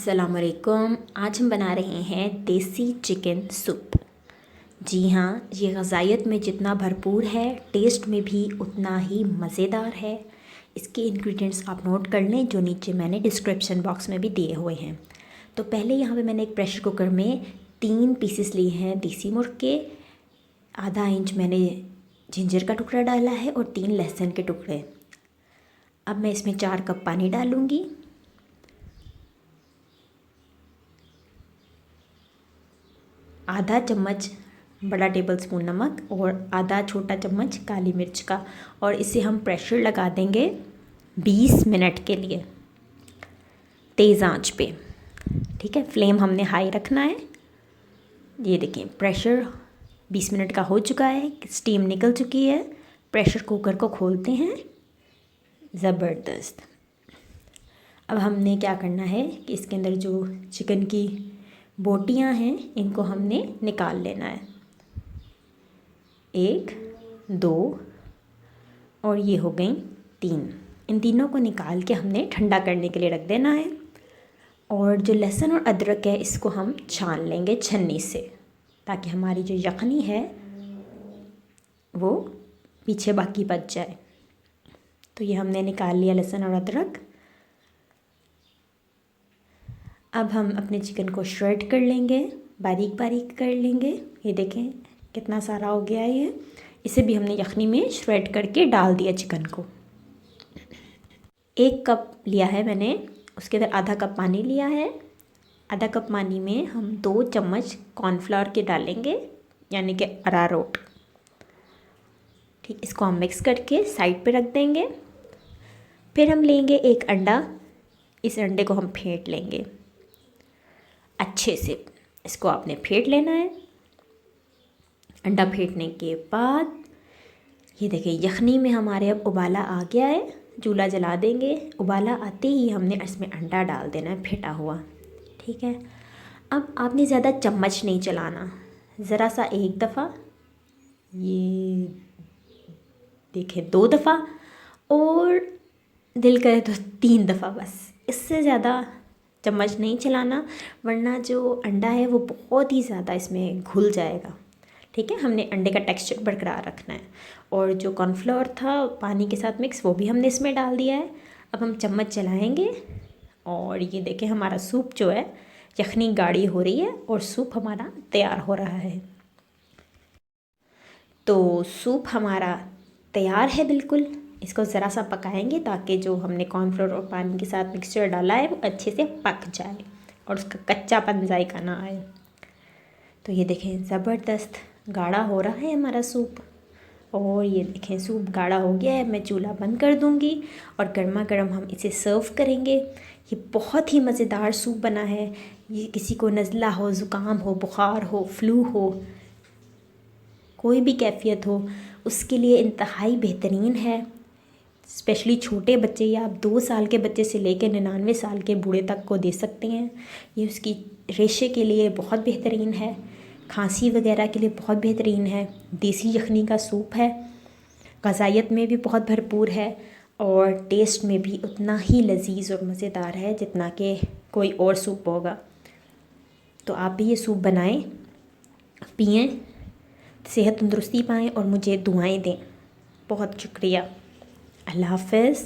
अस्सलाम वालेकुम। आज हम बना रहे हैं देसी चिकन सूप। जी हाँ, ये ग़ज़ाइयत में जितना भरपूर है, टेस्ट में भी उतना ही मज़ेदार है। इसके इंग्रेडिएंट्स आप नोट कर लें, जो नीचे मैंने डिस्क्रिप्शन बॉक्स में भी दिए हुए हैं। तो पहले यहाँ पे मैंने एक प्रेशर कुकर में 3 पीसेस लिए हैं देसी मुर्ग के। आधा इंच मैंने जिंजर का टुकड़ा डाला है और 3 लहसुन के टुकड़े। अब मैं इसमें 4 कप पानी डालूँगी। आधा चम्मच बड़ा टेबल स्पून नमक और आधा छोटा चम्मच काली मिर्च का, और इसे हम प्रेशर लगा देंगे 20 मिनट के लिए तेज़ आंच पे। ठीक है, फ्लेम हमने हाई रखना है। ये देखिए प्रेशर 20 मिनट का हो चुका है, स्टीम निकल चुकी है। प्रेशर कुकर को खोलते हैं। ज़बरदस्त। अब हमने क्या करना है कि इसके अंदर जो चिकन की बोटियां हैं इनको हमने निकाल लेना है। 1, 2 और ये हो गई 3। इन तीनों को निकाल के हमने ठंडा करने के लिए रख देना है। और जो लहसुन और अदरक है इसको हम छान लेंगे छन्नी से, ताकि हमारी जो यखनी है वो पीछे बाकी बच जाए। तो ये हमने निकाल लिया लहसुन और अदरक। अब हम अपने चिकन को श्रेड कर लेंगे, बारीक बारीक कर लेंगे। ये देखें कितना सारा हो गया है ये। इसे भी हमने यखनी में श्रेड करके डाल दिया चिकन को। 1 कप लिया है मैंने, उसके अंदर आधा कप पानी लिया है। आधा कप पानी में हम 2 चम्मच कॉर्नफ्लावर के डालेंगे, यानी कि अरारोट। ठीक, इसको हम मिक्स करके साइड पे रख देंगे। फिर हम लेंगे 1 अंडा। इस अंडे को हम फेंट लेंगे अच्छे से। इसको आपने फेंट लेना है। अंडा फेंटने के बाद ये देखिए यखनी में हमारे अब उबाला आ गया है। चूल्हा जला देंगे। उबाला आते ही हमने इसमें अंडा डाल देना है फेंटा हुआ। ठीक है, अब आपने ज़्यादा चम्मच नहीं चलाना, ज़रा सा 1 दफ़ा, ये देखें 2 दफ़ा, और दिल करे तो 3 दफ़ा बस। इससे ज़्यादा चम्मच नहीं चलाना, वरना जो अंडा है वो बहुत ही ज़्यादा इसमें घुल जाएगा। ठीक है, हमने अंडे का टेक्सचर बरकरार रखना है। और जो कॉर्नफ्लोर था पानी के साथ मिक्स, वो भी हमने इसमें डाल दिया है। अब हम चम्मच चलाएंगे और ये देखें हमारा सूप जो है, यखनी गाढ़ी हो रही है और सूप हमारा तैयार हो रहा है। तो सूप हमारा तैयार है बिल्कुल। इसको ज़रा सा पकाएंगे ताकि जो हमने कॉर्नफ्लोर और पानी के साथ मिक्सचर डाला है वो अच्छे से पक जाए और उसका कच्चापन जायका ना आए। तो ये देखें ज़बरदस्त गाढ़ा हो रहा है हमारा सूप। और ये देखें सूप गाढ़ा हो गया है। मैं चूल्हा बंद कर दूंगी और गर्मा गर्म हम इसे सर्व करेंगे। ये बहुत ही मज़ेदार सूप बना है। ये किसी को नज़ला हो, ज़ुकाम हो, बुखार हो, फ्लू हो, कोई भी कैफियत हो, उसके लिए इंतहाई बेहतरीन है। स्पेशली छोटे बच्चे या आप 2 साल के बच्चे से लेकर 99 साल के बूढ़े तक को दे सकते हैं। ये उसकी रेशे के लिए बहुत बेहतरीन है, खांसी वगैरह के लिए बहुत बेहतरीन है। देसी यखनी का सूप है, ग़ज़ाइयत में भी बहुत भरपूर है और टेस्ट में भी उतना ही लजीज और मज़ेदार है जितना कि कोई और सूप होगा। तो आप भी ये सूप बनाएं, पिएं, सेहत तंदुरुस्ती पाएँ और मुझे दुआएं दें। बहुत शुक्रिया। अल्लाह हाफ़िज़।